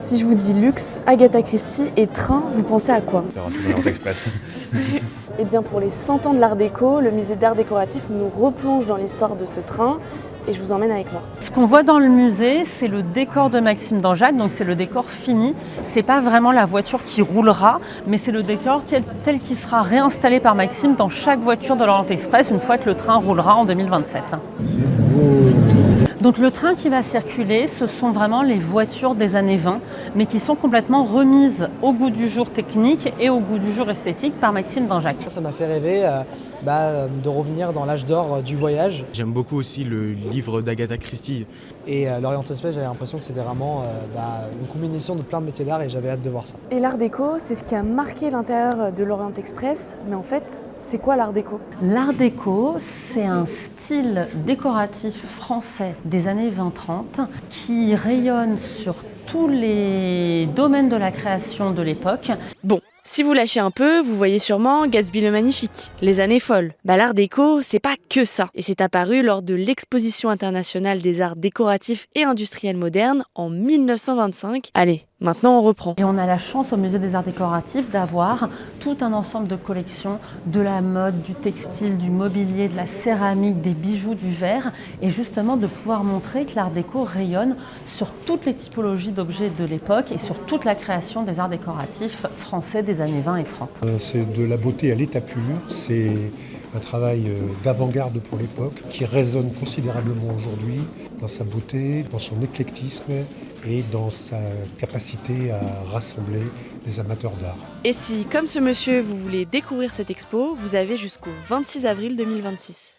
Si je vous dis luxe, Agatha Christie et train, vous pensez à quoi? Faire un tour de l'Orient Express. Eh bien pour les 100 ans de l'art déco, le musée d'art décoratif nous replonge dans l'histoire de ce train et je vous emmène avec moi. Ce qu'on voit dans le musée, c'est le décor de Maxime d'Angeac, donc c'est le décor fini. C'est pas vraiment la voiture qui roulera, mais c'est le décor tel qu'il sera réinstallé par Maxime dans chaque voiture de l'Orient Express une fois que le train roulera en 2027. Donc le train qui va circuler, ce sont vraiment les voitures des années 20, mais qui sont complètement remises au goût du jour technique et au goût du jour esthétique par Maxime d'Angeac. Ça m'a fait rêver de revenir dans l'âge d'or du voyage. J'aime beaucoup aussi le livre d'Agatha Christie. Et l'Orient Express, j'avais l'impression que c'était vraiment une combinaison de plein de métiers d'art et j'avais hâte de voir ça. Et l'art déco, c'est ce qui a marqué l'intérieur de l'Orient Express, mais en fait, c'est quoi l'art déco? L'art déco, c'est un style décoratif français des années 20-30 qui rayonne sur tous les domaines de la création de l'époque. Bon, si vous lâchez un peu, vous voyez sûrement Gatsby le Magnifique, les années folles. L'art déco, c'est pas que ça. Et c'est apparu lors de l'Exposition internationale des arts décoratifs et industriels modernes en 1925. Allez, maintenant on reprend. Et on a la chance au Musée des Arts Décoratifs d'avoir tout un ensemble de collections, de la mode, du textile, du mobilier, de la céramique, des bijoux, du verre, et justement de pouvoir montrer que l'art déco rayonne sur toutes les typologies d'objets de l'époque et sur toute la création des arts décoratifs français des années 20 et 30. C'est de la beauté à l'état pur, c'est un travail d'avant-garde pour l'époque qui résonne considérablement aujourd'hui dans sa beauté, dans son éclectisme et dans sa capacité à rassembler des amateurs d'art. Et si, comme ce monsieur, vous voulez découvrir cette expo, vous avez jusqu'au 26 avril 2026.